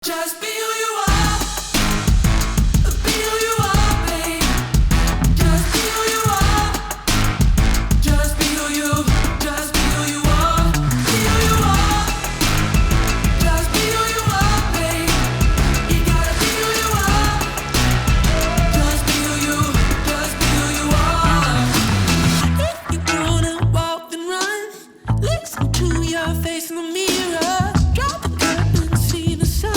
Just be who you are. Be who you are, babe. Just be who you are. Just be who you are. Be who you are. Just be who you are, babe. You gotta be who you are. Just be who you are. If you're gonna walk then run, listen to your face in the mirror. Drop the curtain, see the sun.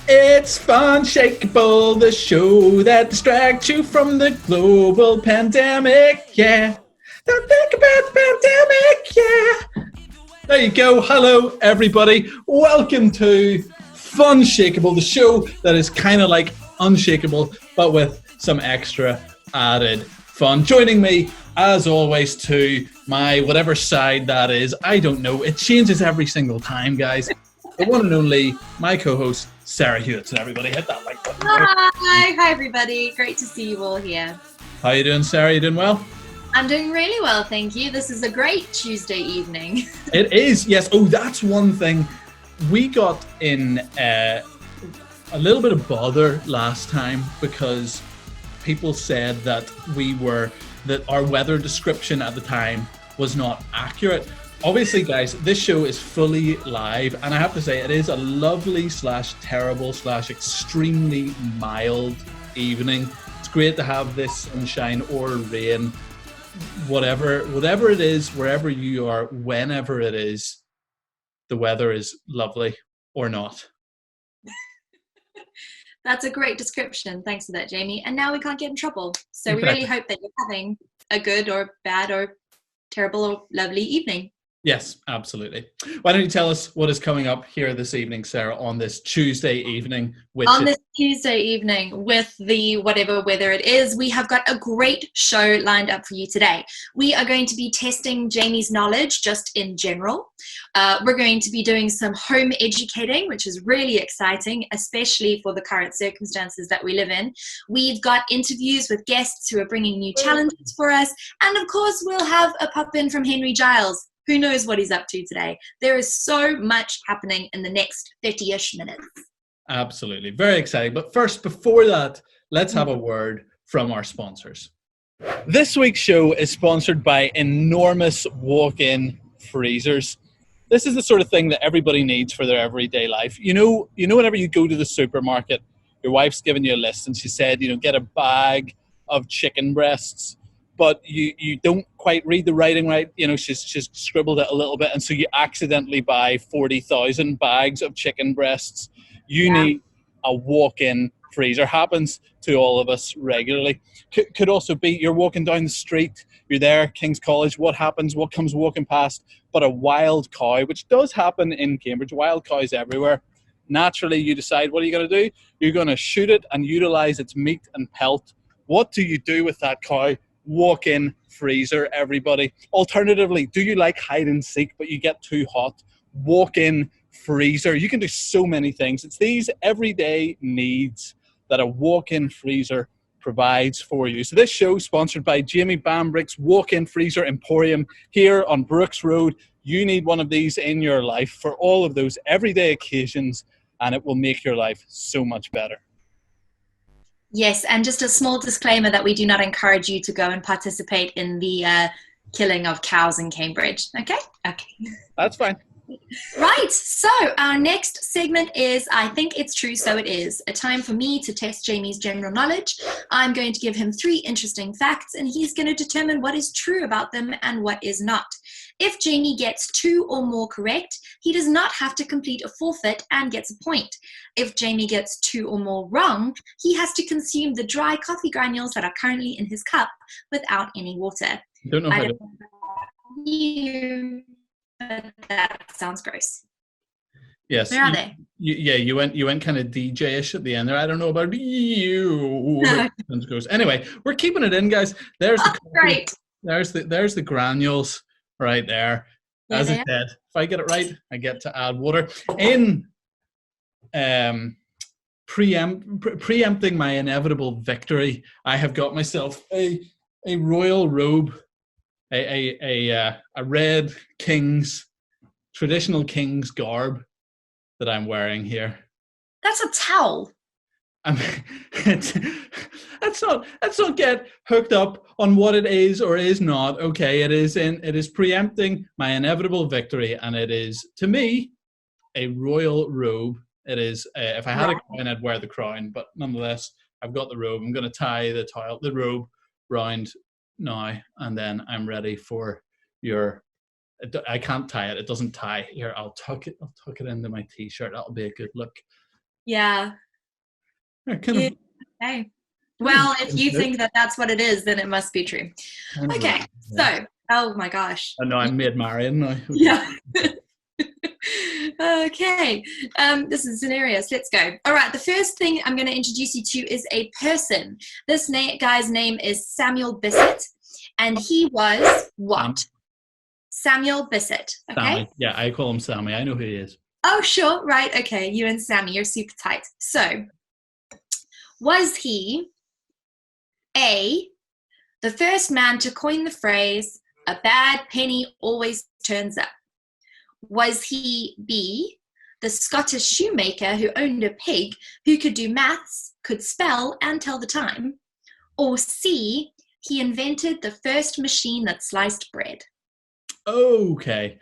It's FUNSHAKEABLE, the show that distracts you from the global pandemic, yeah. Don't think about the pandemic, yeah. There you go. Hello, everybody. Welcome to FUNSHAKEABLE, the show that is kind of like Unshakable, but with some extra added fun. Joining me, as always, to my whatever side that is, I don't know. It changes every single time, guys. The one and only, my co-host, Sarah Hewitson. Everybody hit that like button. Hi everybody. Great to see you all here. How you doing, Sarah? You doing well? I'm doing really well, thank you. This is a great Tuesday evening. It is, yes. Oh, that's one thing. We got in a little bit of bother last time because people said that our weather description at the time was not accurate. Obviously, guys, this show is fully live, and I have to say it is a lovely / terrible / extremely mild evening. It's great to have this sunshine or rain, whatever it is, wherever you are, whenever it is, the weather is lovely or not. That's a great description. Thanks for that, Jamie. And now we can't get in trouble. So we really hope that you're having a good or bad or terrible or lovely evening. Yes, absolutely. Why don't you tell us what is coming up here this evening, Sarah, on this Tuesday evening? This Tuesday evening, with the whatever weather it is, we have got a great show lined up for you today. We are going to be testing Jamie's knowledge just in general. We're going to be doing some home educating, which is really exciting, especially for the current circumstances that we live in. We've got interviews with guests who are bringing new challenges for us. And of course, we'll have a pop-in from Henry Giles. Who knows what he's up to today? There is so much happening in the next 30-ish minutes. Absolutely. Very exciting. But first, before that, let's have a word from our sponsors. This week's show is sponsored by enormous walk-in freezers. This is the sort of thing that everybody needs for their everyday life. You know, whenever you go to the supermarket, your wife's given you a list and she said, get a bag of chicken breasts. But you don't quite read the writing right. She's scribbled it a little bit. And so you accidentally buy 40,000 bags of chicken breasts. You need a walk-in freezer. Happens to all of us regularly. Could also be you're walking down the street. You're there, King's College. What happens? What comes walking past? But a wild cow, which does happen in Cambridge. Wild cows everywhere. Naturally, you decide, what are you going to do? You're going to shoot it and utilize its meat and pelt. What do you do with that cow? Walk-in freezer, everybody. Alternatively, do you like hide and seek but you get too hot? Walk-in freezer. You can do so many things. It's these everyday needs that a walk-in freezer provides for you. So this show is sponsored by Jamie Bambrick's Walk-in Freezer Emporium here on Brooks Road. You need one of these in your life for all of those everyday occasions, and it will make your life so much better. Yes, and just a small disclaimer that we do not encourage you to go and participate in the killing of cows in Cambridge. Okay? Okay. That's fine. Right, so our next segment is I Think It's True, So It Is. A time for me to test Jamie's general knowledge. I'm going to give him 3 interesting facts, and he's going to determine what is true about them and what is not. If Jamie gets 2 or more correct, he does not have to complete a forfeit and gets a point. If Jamie gets 2 or more wrong, he has to consume the dry coffee granules that are currently in his cup without any water. Don't know how to... You, but that sounds gross. Yes. Where are they? You went kind of DJ-ish at the end there. I don't know about you. No. Anyway, we're keeping it in, guys. There's the Oh, coffee. great. There's the granules right there. There As they I are. said, if I get it right, I get to add water. In preempting my inevitable victory, I have got myself a royal robe, a red king's traditional king's garb that I'm wearing here. That's a towel. Let's not get hooked up on what it is or is not. Okay, it is preempting my inevitable victory, and it is, to me, a royal robe. It is. If I had a crown, I'd wear the crown, but nonetheless, I've got the robe. I'm going to tie the robe round now, and then I'm ready for your. I can't tie it. It doesn't tie. Here, I'll tuck it into my t-shirt. That'll be a good look. Yeah. Yeah, Okay. Well, if you think that that's what it is, then it must be true. Okay. So, oh my gosh. I know I'm made Marion now. Yeah. Okay. This is hilarious. Let's go. All right. The first thing I'm going to introduce you to is a person. This guy's name is Samuel Bissett, and he was what? Samuel Bissett. Okay. Sammy. Yeah, I call him Sammy. I know who he is. Oh, sure. Right. Okay. You and Sammy, you're super tight. So, was he A, the first man to coin the phrase, "a bad penny always turns up"? Was he B, the Scottish shoemaker who owned a pig who could do maths, could spell, and tell the time? Or C, he invented the first machine that sliced bread? Okay.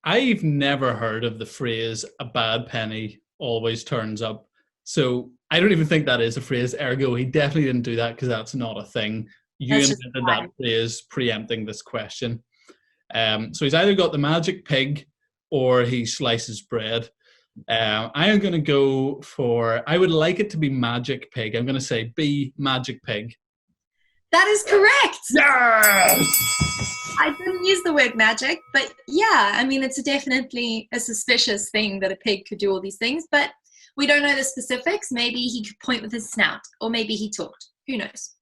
I've never heard of the phrase "a bad penny always turns up." So I don't even think that is a phrase. Ergo, he definitely didn't do that because that's not a thing. You invented that phrase preempting this question. So he's either got the magic pig or he slices bread. I am going to go for, I would like it to be magic pig. I'm going to say B, magic pig. That is correct. Yes! I didn't use the word magic, but yeah, I mean, it's definitely a suspicious thing that a pig could do all these things, but we don't know the specifics. Maybe he could point with his snout, or maybe he talked. Who knows?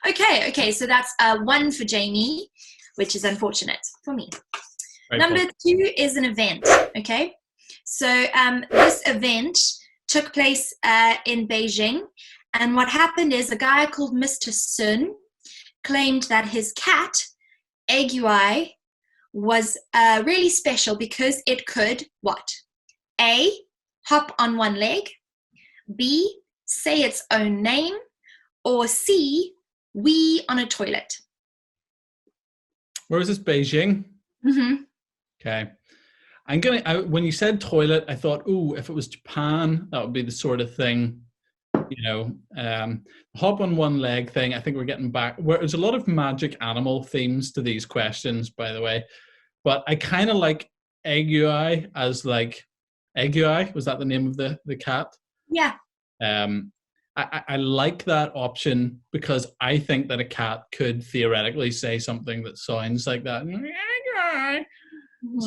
Okay, so that's 1 for Jamie, which is unfortunate for me. Number 2 is an event, okay? So this event took place in Beijing, and what happened is a guy called Mr. Sun claimed that his cat, Aiguille, was really special because it could, what? A, hop on one leg, B, say its own name, or C, wee on a toilet. Where was this? Beijing? Mm-hmm. Okay. When you said toilet, I thought, ooh, if it was Japan, that would be the sort of thing, hop on one leg thing. I think we're getting back. There's a lot of magic animal themes to these questions, by the way. But I kind of like Aiguille as like, Aiguille, was that the name of the cat? Yeah. I like that option because I think that a cat could theoretically say something that sounds like that. Mm-hmm.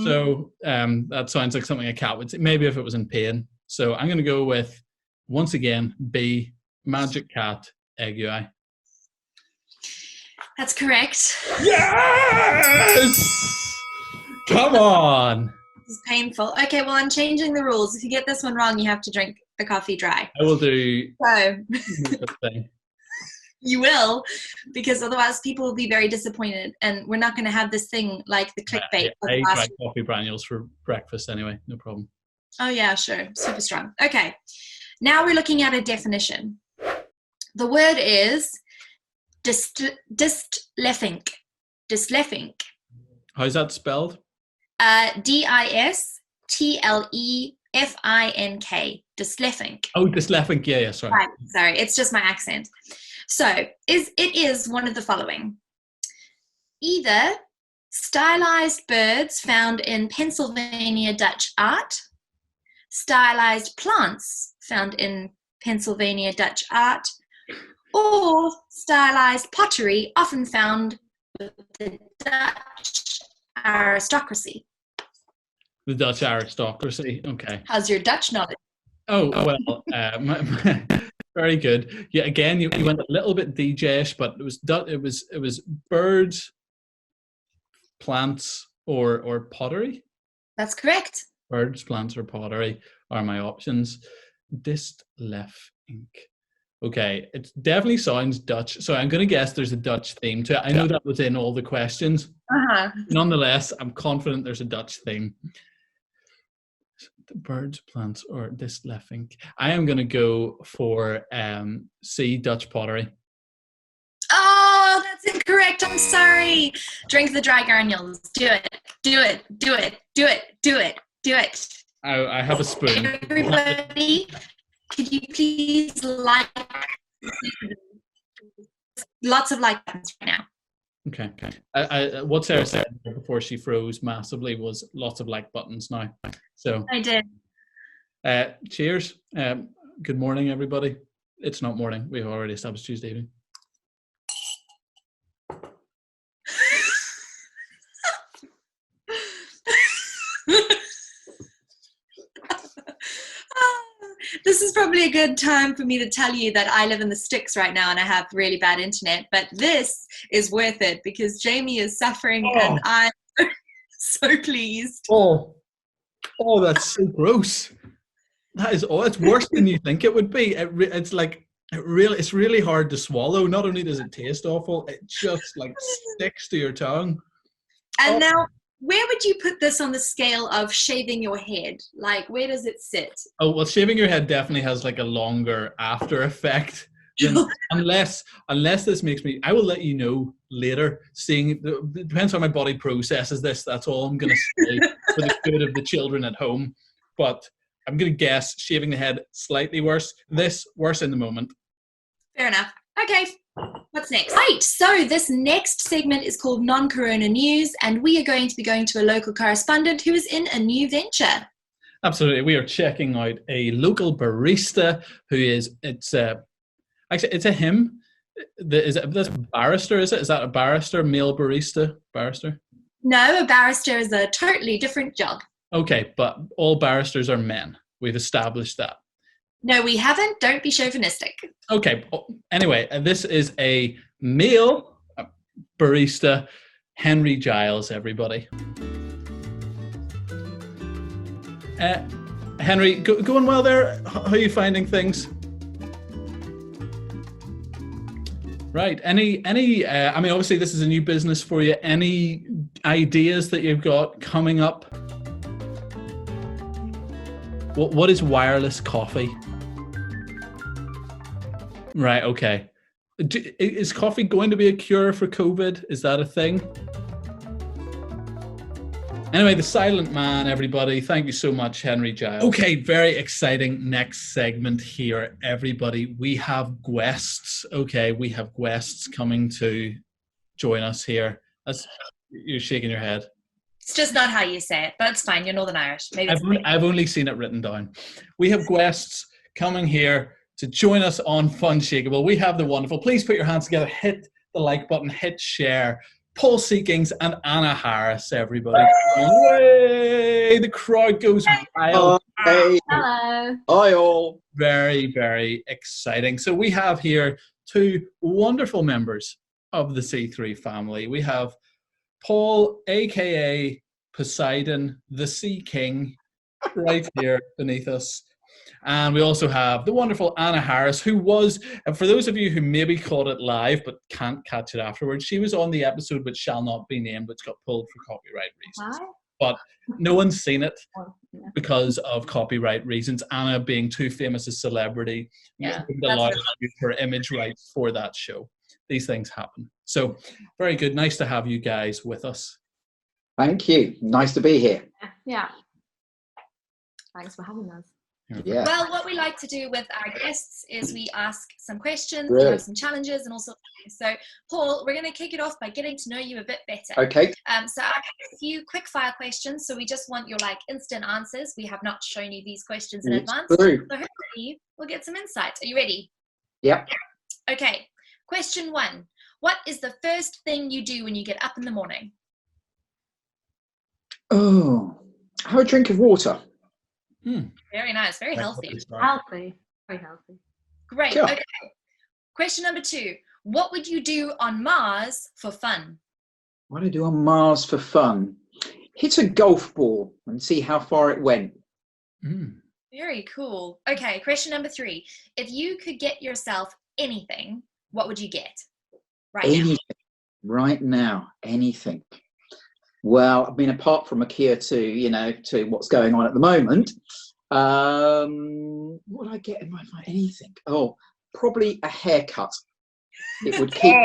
So that sounds like something a cat would say, maybe if it was in pain. So I'm going to go with, once again, B, magic cat, Aiguille. That's correct. Yes! Come on! This is painful. Okay, well, I'm changing the rules. If you get this one wrong, you have to drink the coffee dry. I will do So this thing. You will, because otherwise people will be very disappointed, and we're not going to have this thing like the clickbait. I try coffee granules for breakfast anyway, no problem. Oh yeah, sure, super strong. Okay, now we're looking at a definition. The word is distlefink. Distlefink. How's that spelled? D-I-S-T-L-E-F-I-N-K. Distlefink. Oh, distlefink. Yeah, sorry. Right, sorry, it's just my accent. So, it is one of the following. Either stylized birds found in Pennsylvania Dutch art, stylized plants found in Pennsylvania Dutch art, or stylized pottery often found with the Dutch aristocracy. The Dutch aristocracy. Okay. How's your Dutch knowledge? Oh well, very good. Yeah, again, you went a little bit DJ-ish, but it was birds, plants, or pottery. That's correct. Birds, plants, or pottery are my options. Dist lef ink. Okay, it definitely sounds Dutch, so I'm going to guess there's a Dutch theme to it. I know that was in all the questions. Nonetheless, I'm confident there's a Dutch theme. The birds, plants, or dist lef ink. I am going to go for C, Dutch pottery. Oh, that's incorrect. I'm sorry. Drink the dry granules. Do it. Do it. Do it. Do it. Do it. Do it. I have a spoon. Everybody, could you please like lots of like buttons right now? Okay. What Sarah said before she froze massively was lots of like buttons now. So I did. Cheers. Good morning, everybody. It's not morning. We've already established Tuesday evening. This is probably a good time for me to tell you that I live in the sticks right now and I have really bad internet, but this is worth it because Jamie is suffering and I'm so pleased. Oh, that's so gross. That is it's worse than you think it would be. It's really hard to swallow. Not only does it taste awful, it just like sticks to your tongue. And now, where would you put this on the scale of shaving your head? Like, where does it sit? Oh, well, shaving your head definitely has like a longer after effect. unless this makes me, I will let you know later. It depends how my body processes this. That's all I'm going to say for the good of the children at home. But I'm going to guess shaving the head slightly worse. This worse in the moment. Fair enough. Okay. What's next? Right, so this next segment is called Non-Corona News, and we are going to be going to a local correspondent who is in a new venture. Absolutely. We are checking out a local barista who is, it's a him. That's barrister, is it? Is that a barrister, male barista, barrister? No, a barrister is a totally different job. Okay, but all barristers are men. We've established that. No, we haven't. Don't be chauvinistic. Okay. Anyway, this is a male barista, Henry Giles, everybody. Henry, going well there? How are you finding things? Right. Any? I mean, obviously, this is a new business for you. Any ideas that you've got coming up? What is wireless coffee? Right, okay. Is coffee going to be a cure for COVID? Is that a thing? Anyway, the silent man, everybody. Thank you so much, Henry Giles. Okay, very exciting next segment here, everybody. We have guests. Okay, we have guests coming to join us here. You're shaking your head. It's just not how you say it, but it's fine. You're Northern Irish. Maybe I've only seen it written down. We have guests coming here to join us on FUNSHAKEABLE. We have the wonderful, please put your hands together, hit the like button, hit share, Paul Seekings and Anna Harris, everybody. Yay! The crowd goes wild. Hey. Hello. Hi all. Very, very exciting. So we have here two wonderful members of the C3 family. We have Paul, aka Poseidon, the Sea King, right here beneath us. And we also have the wonderful Anna Harris, who was, and for those of you who maybe caught it live but can't catch it afterwards, she was on the episode which shall not be named, which got pulled for copyright reasons. Hi. But no one's seen it because of copyright reasons. Anna being too famous a celebrity, didn't allow us to use her image rights for that show. These things happen. So very good. Nice to have you guys with us. Thank you. Nice to be here. Yeah. Thanks for having us. Yeah. Well, what we like to do with our guests is we ask some questions, Really? we have some challenges and all sorts of things. So, Paul, we're going to kick it off by getting to know you a bit better. Okay. So I have a few quick fire questions. So we just want your instant answers. We have not shown you these questions in It's advance. true. So hopefully we'll get some insight. Are you ready? Yep. Okay. Question 1. What is the first thing you do when you get up in the morning? Oh, Have a drink of water. Very nice. Very healthy. Healthy. Very healthy. Great. Sure. Okay. Question number 2. What would you do on Mars for fun? What do I do on Mars for fun? Hit a golf ball and see how far it went. Very cool. Okay. Question number 3. If you could get yourself anything, what would you get? Anything. Right now, anything. Well, I mean, apart from a Kia to what's going on at the moment, what would I get in my life? Anything? Oh, probably a haircut. It would keep.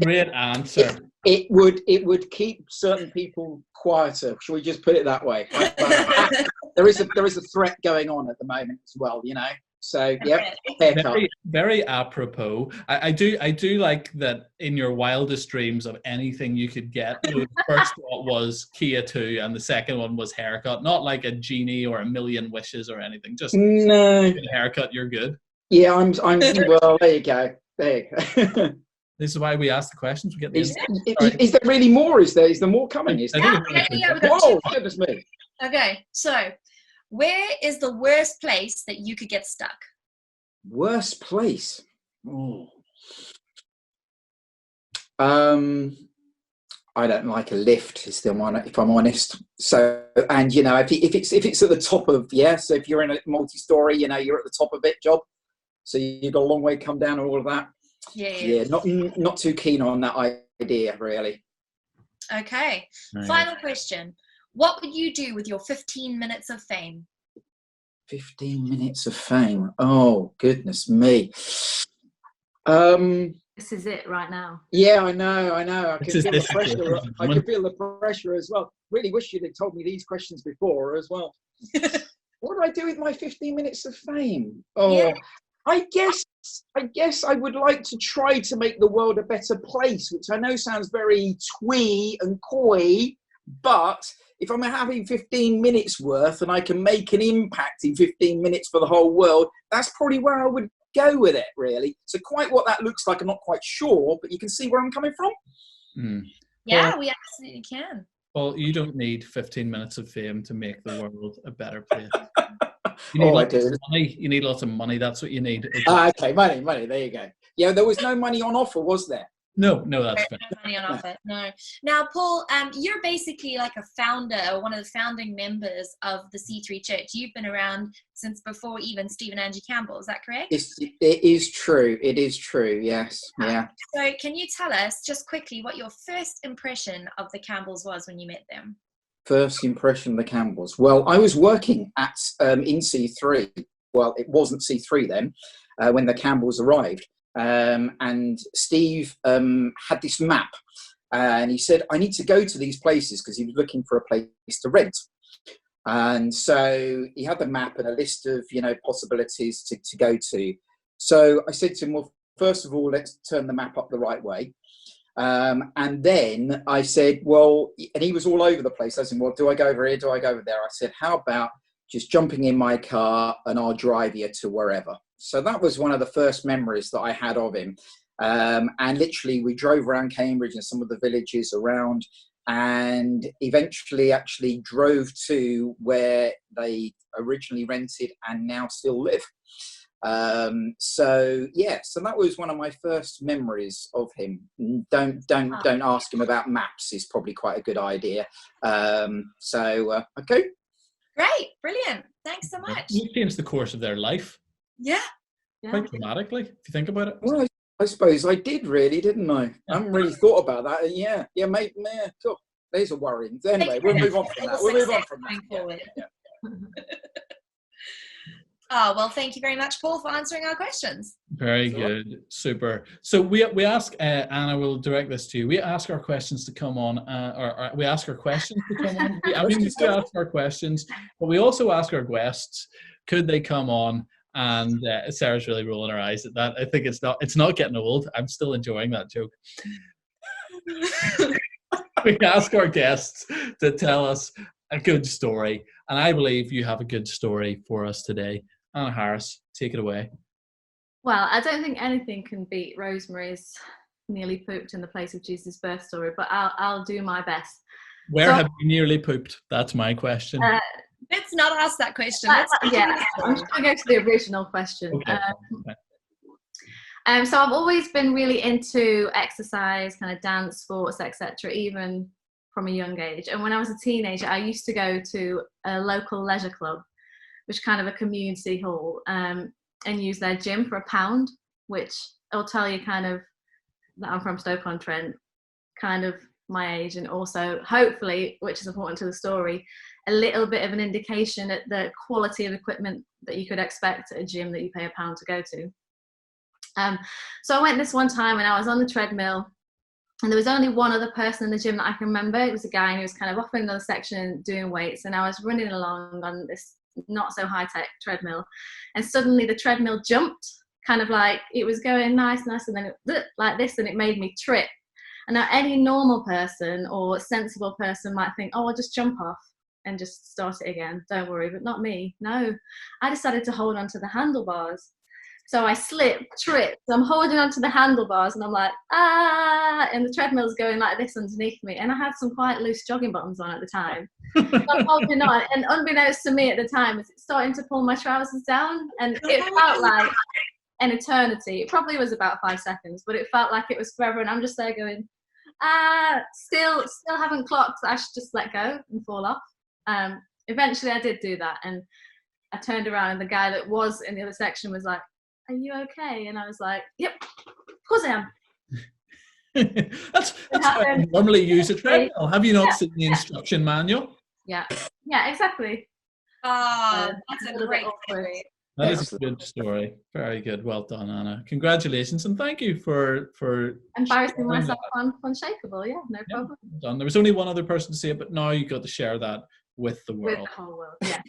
Great answer. It would keep certain people quieter. Shall we just put it that way? There is a threat going on at the moment as well, So yeah, haircut. Very, very apropos. I do like that in your wildest dreams of anything you could get. The first thought was Kia 2 and the second one was haircut. Not like a genie or a million wishes or anything. Just no get a haircut, you're good. Yeah, I'm well, there you go. This is why we ask the questions. We get the is there really more? Is there more coming? Is there? Yeah, we got Whoa, 2. goodness me. Okay, so where is the worst place that you could get stuck? Worst place. I don't like a lift, if I'm honest. So, and if it's at the top of, so if you're in a multi-story, you're at the top of it, job. So you've got a long way to come down and all of that. Yeah, not too keen on that idea, really. Okay. Final question. What would you do with your 15 minutes of fame? 15 minutes of fame. Oh, goodness me. This is it right now. Yeah, I know. I can feel the pressure. I can feel the pressure as well. Really wish you'd have told me these questions before as well. What do I do with my 15 minutes of fame? Oh, yeah. I guess I would like to try to make the world a better place, which I know sounds very twee and coy, but if I'm having 15 minutes worth and I can make an impact in 15 minutes for the whole world, that's probably where I would go with it, really. So quite what that looks like, I'm not quite sure, but you can see where I'm coming from. Yeah, we absolutely can. Well, you don't need 15 minutes of fame to make the world a better place. You need lots of money. You need lots of money. That's what you need. Okay, money. There you go. Yeah, there was no money on offer, was there? No, that's fair. No money on offer. No. Now, Paul, you're basically like a founder or one of the founding members of the C3 Church. You've been around since before even Steve and Angie Campbell. Is that correct? It is true. It is true. Yes. Yeah. So, can you tell us just quickly what your first impression of the Campbells was when you met them? First impression of the Campbells. Well, I was working at in C3. Well, it wasn't C3 then when the Campbells arrived. And Steve had this map and he said, I need to go to these places because he was looking for a place to rent. And so he had the map and a list of, possibilities to go to. So I said to him, well, first of all, let's turn the map up the right way. And then I said, well, and he was all over the place. I said, well, do I go over here? Do I go over there? I said, how about just jumping in my car and I'll drive you to wherever. So that was one of the first memories that I had of him. And literally we drove around Cambridge and some of the villages around and eventually actually drove to where they originally rented and now still live. So that was one of my first memories of him. Don't ask him about maps is probably quite a good idea. Okay. Great, brilliant. Thanks so much. You changed the course of their life. Yeah. Quite dramatically, if you think about it. Well, I suppose I did really, didn't I? I haven't really thought about that. Yeah, mate. Yeah, cool. There's a worrying. Anyway, we'll move on from that. Yeah. Oh, well, thank you very much, Paul, for answering our questions. Very good. Super. So we ask, Anna, we'll direct this to you. We ask our questions to come on, or we ask our questions to come on. We ask our questions, but we also ask our guests, could they come on? And Sarah's really rolling her eyes at that. I think it's not getting old. I'm still enjoying that joke. We ask our guests to tell us a good story. And I believe you have a good story for us today. Anna Harris, take it away. Well, I don't think anything can beat Rosemary's nearly pooped in the place of Jesus' birth story, but I'll do my best. Where So- have you nearly pooped? That's my question. Let's not ask that question. Let's yeah, I'm just going to go to the original question. Okay. So I've always been really into exercise, kind of dance, sports, etc., even from a young age. And when I was a teenager, I used to go to a local leisure club, which is kind of a community hall, and use their gym for £1, which will tell you kind of that I'm from Stoke-on-Trent, kind of my age, and also hopefully, which is important to the story, a little bit of an indication at the quality of equipment that you could expect at a gym that you pay £1 to go to. So I went this one time and I was on the treadmill, and there was only one other person in the gym that I can remember. It was a guy, and he was kind of off in another section doing weights, and I was running along on this not so high-tech treadmill, and suddenly the treadmill jumped, kind of like it was going nice, and then it like this, and it made me trip. And now any normal person or sensible person might think, oh, I'll just jump off and just start it again, don't worry, but not me. No, I decided to hold on to the handlebars. So I slipped, tripped, I'm holding onto the handlebars, and I'm like, and the treadmill's going like this underneath me. And I had some quite loose jogging bottoms on at the time. So I'm holding on, and unbeknownst to me at the time, it's starting to pull my trousers down, and it felt like an eternity. It probably was about 5 seconds, but it felt like it was forever, and I'm just there going, still haven't clocked that I should just let go and fall off. Eventually I did do that, and I turned around, and the guy that was in the other section was like, are you okay? And I was like, yep, of course I am. That's how I normally use a treadmill. Have you not seen the instruction manual? Yeah, exactly. Oh, that's a little great bit awkward. story. That is a good story. Very good. Well done, Anna. Congratulations, and thank you for Embarrassing sharing myself that. on FUNSHAKEABLE, no Yeah, problem. well done. There was only one other person to see it, but now you got to share that with the With world. the whole world, yeah.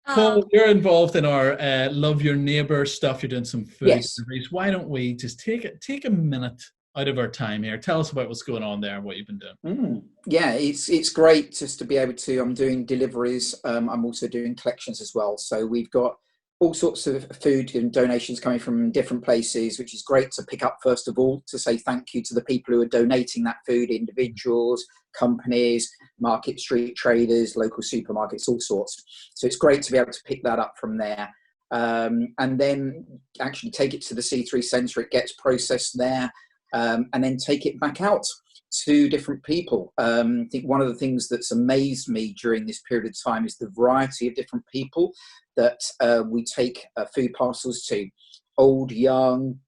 Paul, you're involved in our Love Your Neighbour stuff. You're doing some food Yes. deliveries. Why don't we just take a minute out of our time here? Tell us about what's going on there and what you've been doing. Yeah, it's great just to be able to. I'm doing deliveries. I'm also doing collections as well. So we've got all sorts of food and donations coming from different places, which is great to pick up, first of all, to say thank you to the people who are donating that food, individuals, companies, market street traders, local supermarkets, all sorts. So it's great to be able to pick that up from there. And then actually take it to the C3 centre. It gets processed there, and then take it back out to different people. I think one of the things that's amazed me during this period of time is the variety of different people that we take food parcels to. Old, young,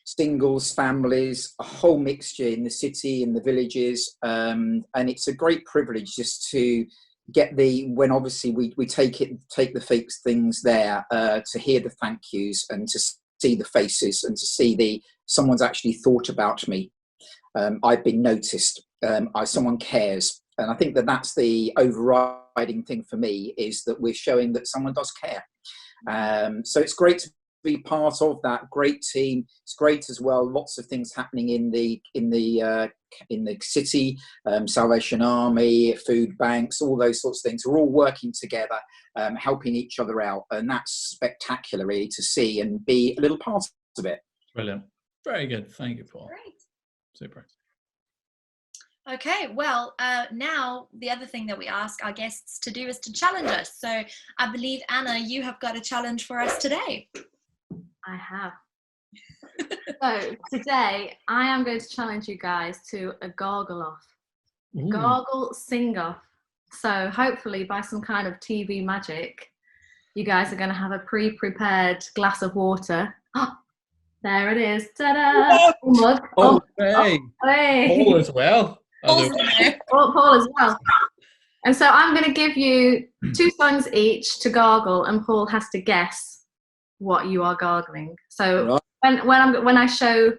singles, families, a whole mixture in the city, in the villages. And it's a great privilege just to get when obviously we take the things there, to hear the thank yous and to see the faces and to see someone's actually thought about me. I've been noticed. Someone cares. And I think that's the overriding thing for me, is that we're showing that someone does care. So it's great to be part of that great team. It's great as well. Lots of things happening in the city, Salvation Army, food banks, all those sorts of things. We're all working together, helping each other out, and that's spectacular, really, to see and be a little part of it. Brilliant. Very good. Thank you, Paul. Great. Super. Okay, well, now the other thing that we ask our guests to do is to challenge us. So I believe, Anna, you have got a challenge for us today. I have. So today I am going to challenge you guys to a gargle off. Ooh. Gargle sing off. So hopefully by some kind of TV magic, you guys are going to have a pre-prepared glass of water. Oh, there it is. Ta-da! Mug. Oh, hey. Hey. Paul as well. Paul's in there. Paul as well. And so I'm going to give you 2 songs each to gargle, and Paul has to guess what you are gargling. So Right. when I show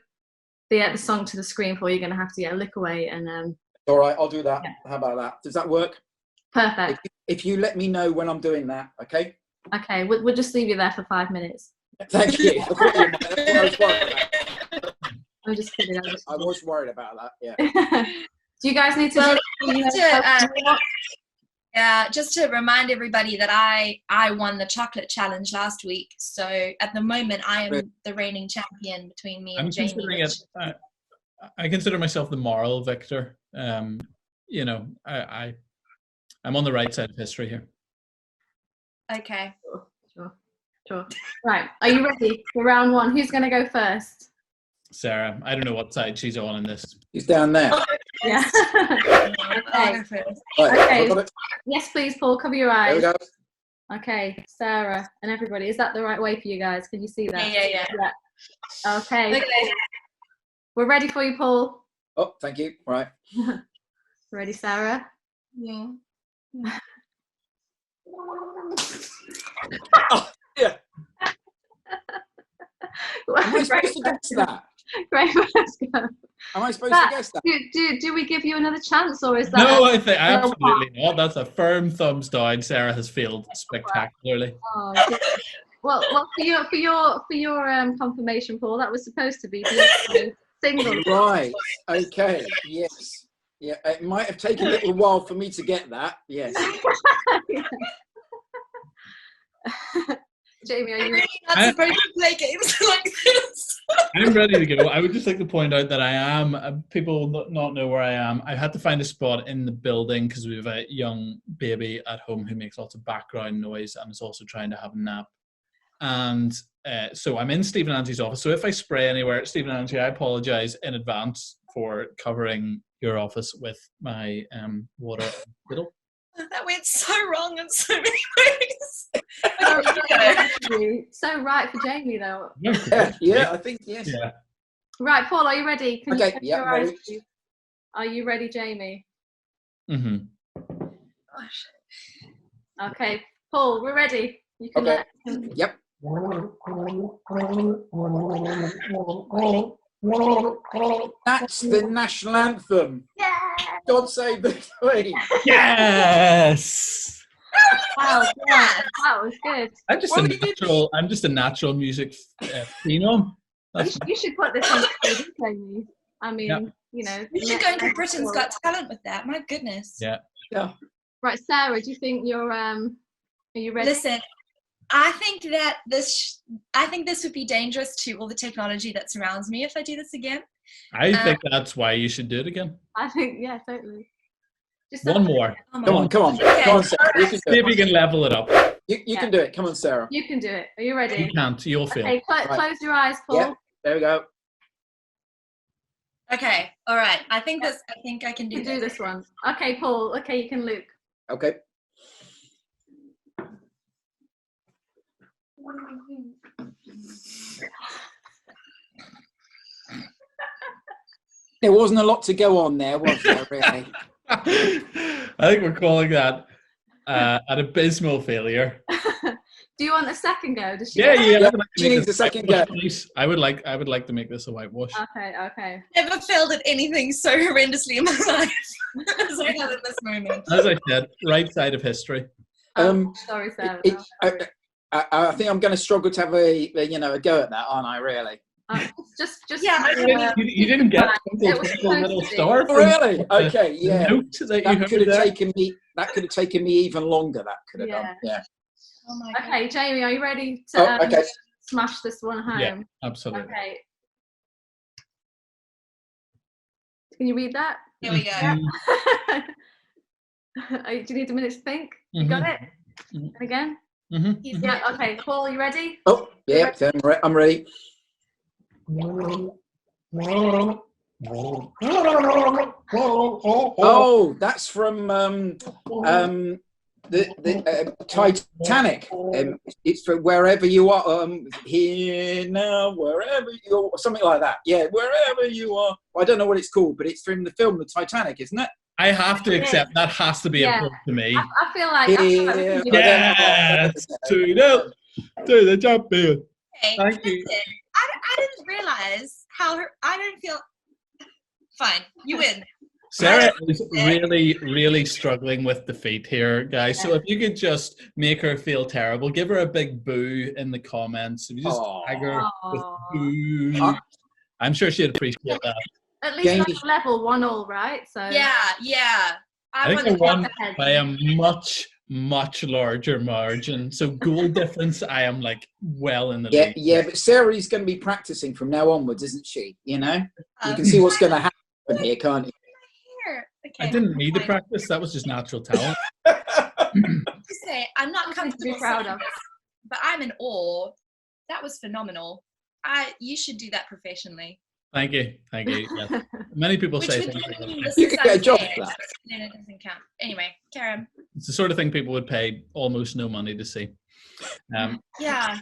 the song to the screen for you, you're going to have to lick away and All right, I'll do that. Yeah. How about that? Does that work? perfect. If you let me know when I'm doing that, okay? Okay, we'll just leave you there for 5 minutes. Thank you. That's what I was worried about. I'm just kidding. I was worried about that, yeah. Do you guys need to? Well, just to remind everybody that I won the chocolate challenge last week. So at the moment, I am the reigning champion between me I'm and Jamie. considering it. I consider myself the moral victor. You know, I'm on the right side of history here. Okay. Sure. Right. Are you ready for round one? Who's going to go first? Sarah, I don't know what side she's on in this. He's down there. Yeah. I'll go first. Right, Okay. I've got it. Yes, please, Paul. Cover your There we eyes. go. Okay, Sarah and everybody. Is that the right way for you guys? Can you see that? Yeah. Okay. Okay. We're ready for you, Paul. Oh, thank you. Right. Ready, Sarah? Yeah. Oh, yeah. Am I supposed to guess that? Great first go. Am I supposed to guess that? Do we give you another chance, or is that? No, I think absolutely not. That's a firm thumbs down. Sarah has failed spectacularly. Oh, good. Well, for your confirmation, Paul, that was supposed to be single. Right. Okay. Yes. Yeah. It might have taken a little while for me to get that. Yes. Jamie, are you? Really not supposed to play games like this. I'm ready to go. I would just like to point out that I am, people will not know where I am. I had to find a spot in the building because we have a young baby at home who makes lots of background noise and is also trying to have a nap. And so I'm in Stephen and Angie's office. So if I spray anywhere, Stephen and Angie, I apologize in advance for covering your office with my water bottle. That went so wrong in so many ways. So right for Jamie, though. Yeah. I think yes. Yeah. Right, Paul, are you ready? Can Okay, you yeah, your eyes, ready. please? Are you ready, Jamie? Mm-hmm. Gosh. Okay, Paul, we're ready. You can Okay. let. Yep. That's the national anthem. Yeah! God save the Queen. Yes. Wow, yeah, that was good. I'm just a natural music phenom. You should put this on TV, Jamie. I mean, Yeah. you know. We should go into Britain's Got Talent with that. My goodness. Yeah. Yeah. Right, Sarah, do you think you're are you ready? Listen, I think this would be dangerous to all the technology that surrounds me if I do this again. I think that's why you should do it again. I think, yeah, totally. Just One more. Oh my Come on, God. come on. Okay. Come on, Sarah. You can See if do you it. can level it up. You can do it. Come on, Sarah. You can do it. Are you ready? You can't. You'll fail. Okay, close your eyes, Paul. Yeah. There we go. Okay. All right. I think I can You do can do this one. Okay, Paul. Okay, you can Luke. Okay. There wasn't a lot to go on there, was there, really? I think we're calling that an abysmal failure. Do you want a second go? Does she Yeah. Yeah, I'd like to she make needs this a second go. whitewash. I would like to make this a whitewash. Okay. Never failed at anything so horrendously in my life as I have at this moment. As I said, right side of history. Sorry, Sarah. I think I'm going to struggle to have a go at that, aren't I? Really? Just Yeah, You didn't get It was Twinkle Little supposed to be. Star. Oh, really? Okay. Yeah. Note that you That have could have there. taken me. That could have taken me even longer. That could have done. Yeah. Oh my God. Okay, Jamie, are you ready to Okay. smash this one home? Yeah, absolutely. Okay. Can you read that? Here we go. Mm, Do you need a minute to think? You got it? Mhm. And again? mhm. Yeah, okay. Paul, you ready? Oh, yeah. I'm ready. Oh, that's from the Titanic. It's for wherever you are. Here now, wherever you are, something like that. Yeah, wherever you are. I don't know what it's called, but it's from the film The Titanic, isn't it? I have to accept that has to be a Yeah. point to me. I feel like we can do Yeah. Yes, 2-0 to the champion. Okay, Thank you. listen, I didn't realize how I didn't feel. Fine, you win. Sarah is really, really struggling with defeat here, guys. So if you could just make her feel terrible, give her a big boo in the comments. If you just tag her with boo, I'm sure she'd appreciate that. At least Jamie. that's level 1-1, right? So Yeah. I think I want won ahead. by a much, much larger margin. So goal difference, I am like well in the Yeah, lead. yeah, but Sarah's going to be practicing from now onwards, isn't she? You know, you can see what's going to happen here, can't you? Here. Okay, I didn't need to fine. practice. That was just natural talent. To say, I'm not Something to be comfortable proud saying of. this, but I'm in awe. That was phenomenal. You should do that professionally. Thank you. Thank you. Yes. Many people Which say would things then like mean that. this You is could get a job unfair, for that. then it doesn't count. Anyway, Karen. It's the sort of thing people would pay almost no money to see. Yeah.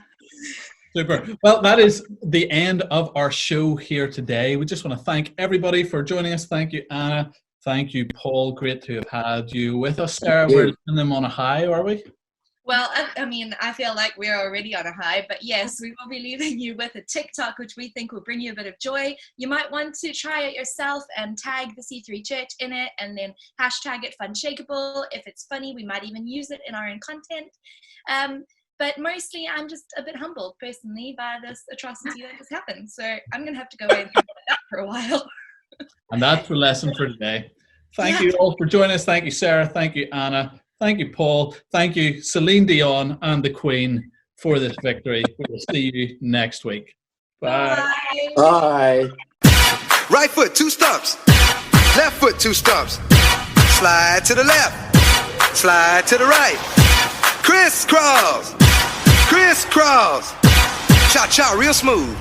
Super. Well, that is the end of our show here today. We just want to thank everybody for joining us. Thank you, Anna. Thank you, Paul. Great to have had you with us, Sarah. We're leaving them on a high, are we? Well, I mean, I feel like we're already on a high, but yes, we will be leaving you with a TikTok, which we think will bring you a bit of joy. You might want to try it yourself and tag the C3 Church in it, and then hashtag it FUNSHAKEABLE. If it's funny, we might even use it in our own content. But mostly, I'm just a bit humbled personally by this atrocity that has happened. So I'm going to have to go away and think about that for a while. And that's the lesson for today. Thank you all for joining us. Thank you, Sarah. Thank you, Anna. Thank you, Paul. Thank you, Celine Dion and the Queen, for this victory. We will see you next week. Bye. Bye. Right foot, 2 stumps. Left foot, 2 stumps. Slide to the left. Slide to the right. Crisscross. Crisscross. Cha-cha, real smooth.